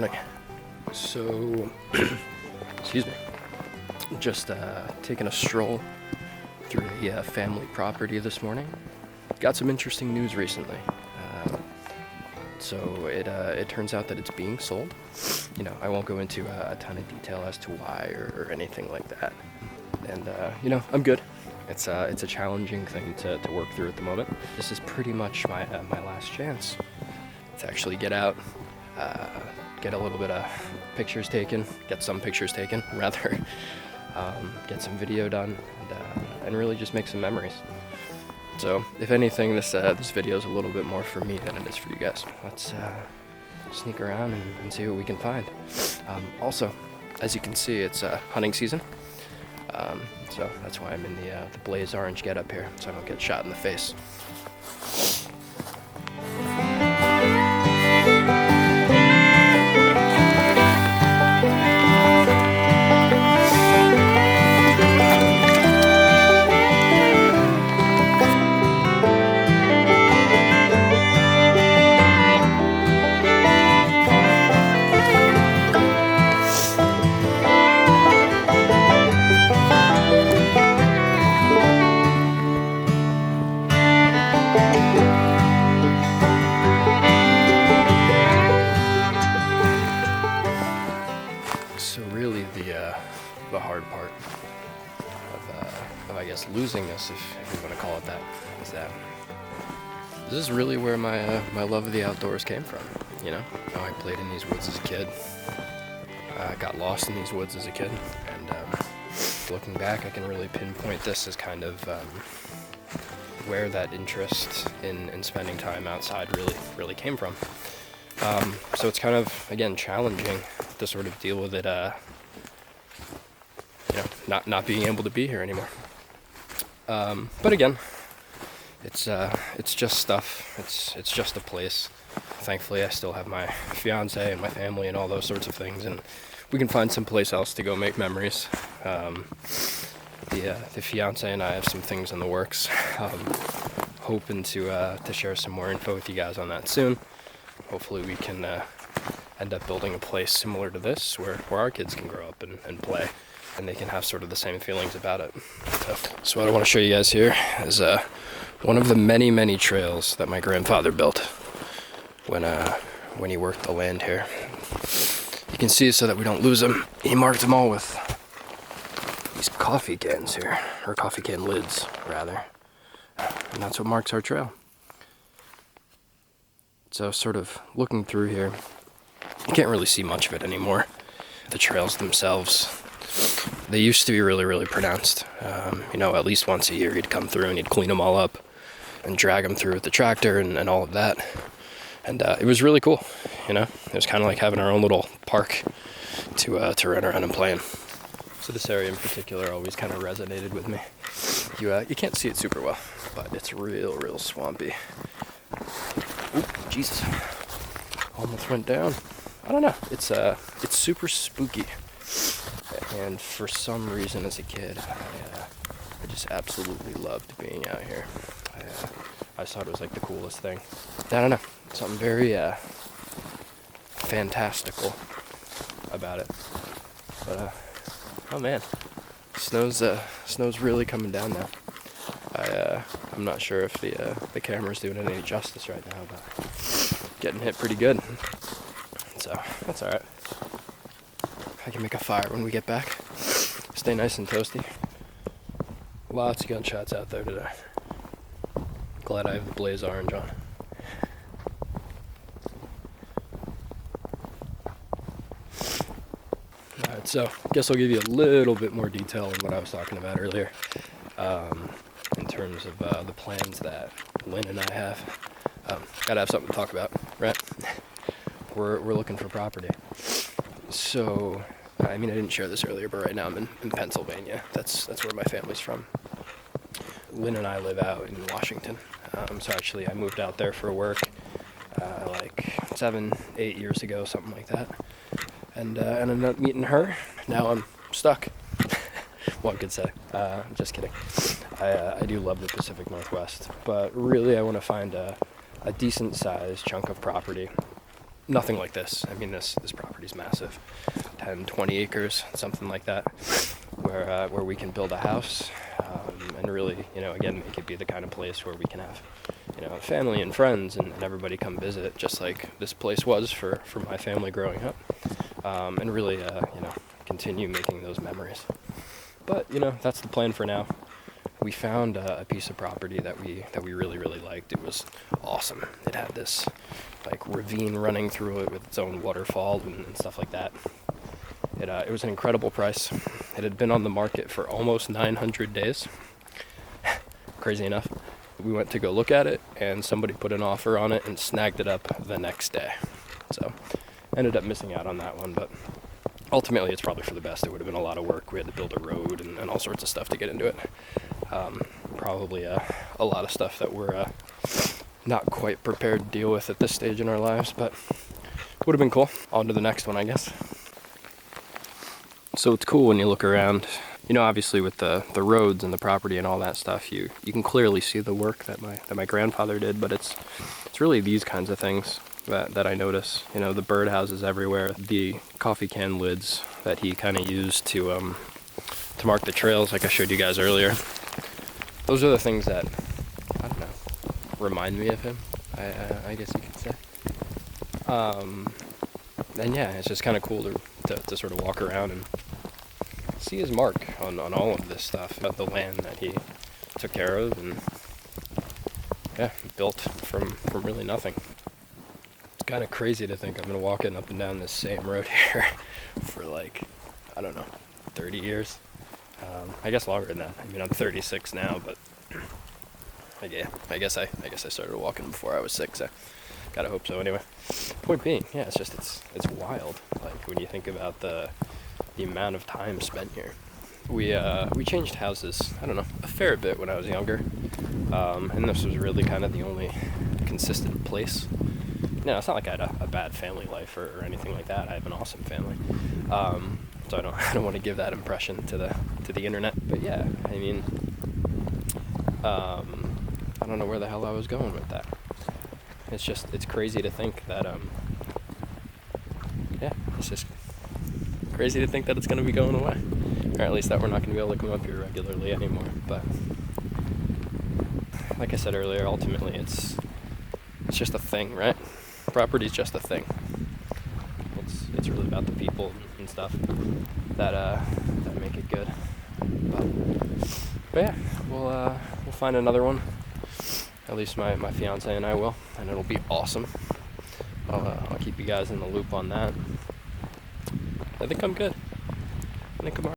morning. So, excuse me, just taking a stroll through a family property this morning. Got some interesting news recently. So it turns out that it's being sold. You know, I won't go into a ton of detail as to why or anything like that. And I'm good. It's a challenging thing to work through at the moment. This is pretty much my last chance to actually get out, get a little bit of pictures taken, get some pictures taken rather, get some video done, and really just make some memories. So if anything, this video is a little bit more for me than it is for you guys. Let's sneak around and see what we can find. Also, as you can see, it's hunting season. So that's why I'm in the blaze orange getup here, so I don't get shot in the face. So really the hard part of I guess losing this, if you want to call it that, is that this is really where my love of the outdoors came from. You know, I played in these woods as a kid. I got lost in these woods as a kid, and looking back, I can really pinpoint this as kind of where that interest in spending time outside really came from. So it's kind of, again, challenging to sort of deal with it, not being able to be here anymore. But again, it's just stuff. It's just a place. Thankfully, I still have my fiance and my family and all those sorts of things, and we can find someplace else to go make memories. The fiance and I have some things in the works. Hoping to share some more info with you guys on that soon. Hopefully we can end up building a place similar to this where our kids can grow up and play, and they can have sort of the same feelings about it. So what I want to show you guys here is one of the many trails that my grandfather built when he worked the land here. You can see, so that we don't lose them, he marked them all with these coffee cans here, or coffee can lids rather, and that's what marks our trail. So sort of looking through here, you can't really see much of it anymore. The trails themselves, they used to be really pronounced. At least once a year he'd come through and he'd clean them all up and drag them through with the tractor and all of that. And it was really cool, It was kind of like having our own little park to run around and play in. So this area in particular always kind of resonated with me. You can't see it super well, but it's real swampy. Oop, Jesus. Almost went down. I don't know. It's super spooky. And for some reason as a kid, I just absolutely loved being out here. I just thought it was like the coolest thing. I don't know. Something very fantastical about it. But oh man. Snow's really coming down now. I'm not sure if the camera's doing it any justice right now, but getting hit pretty good. So that's alright. I can make a fire when we get back. Stay nice and toasty. Lots of gunshots out there today. Glad I have the blaze orange on. Alright, so I guess I'll give you a little bit more detail on what I was talking about earlier. In terms of the plans that Lynn and I have. Gotta have something to talk about, right? We're looking for property. So, I didn't share this earlier, but right now I'm in Pennsylvania. That's where my family's from. Lynn and I live out in Washington. So actually I moved out there for work like 7-8 years ago, something like that. And ended up meeting her. Now I'm stuck. One could say. Just kidding. I do love the Pacific Northwest, but really I want to find a decent sized chunk of property nothing like this. I mean, this property's massive, 10, 20 acres, something like that, where we can build a house, and really, again, make it be the kind of place where we can have, family and friends and everybody come visit, just like this place was for my family growing up, and really, continue making those memories. But, that's the plan for now. We found a piece of property that we really, really liked. It was awesome. It had this like ravine running through it with its own waterfall and stuff like that. It was an incredible price. It had been on the market for almost 900 days. Crazy enough. We went to go look at it, and somebody put an offer on it and snagged it up the next day. So ended up missing out on that one, but ultimately it's probably for the best. It would have been a lot of work. We had to build a road and all sorts of stuff to get into it. Probably a lot of stuff that we're not quite prepared to deal with at this stage in our lives, but would have been cool. On to the next one, I guess. So it's cool when you look around. Obviously with the roads and the property and all that stuff, you can clearly see the work that my grandfather did, but it's really these kinds of things that I notice. The birdhouses everywhere, the coffee can lids that he kind of used to mark the trails, like I showed you guys earlier. Those are the things that, I don't know, remind me of him, I guess you could say. And yeah, it's just kind of cool to sort of walk around and see his mark on all of this stuff, about the land that he took care of and, yeah, built from really nothing. It's kind of crazy to think I've been walking up and down this same road here for like, I don't know, 30 years. I guess longer than that. I mean, I'm 36 now, but I guess I started walking before I was 6. I gotta hope so. Anyway, point being, yeah, it's wild. Like when you think about the amount of time spent here. We changed houses, I don't know, a fair bit when I was younger, and this was really kind of the only consistent place. It's not like I had a bad family life or anything like that. I have an awesome family. So I don't want to give that impression to the internet. But yeah, I mean, I don't know where the hell I was going with that. It's crazy to think that, it's just crazy to think that it's going to be going away. Or at least that we're not going to be able to come up here regularly anymore. But like I said earlier, ultimately it's just a thing, right? Property's just a thing. It's really about the people and stuff that make it good. But yeah, we'll find another one. At least my fiance and I will, and it'll be awesome. I'll keep you guys in the loop on that. I think I'm good. I think I'm alright.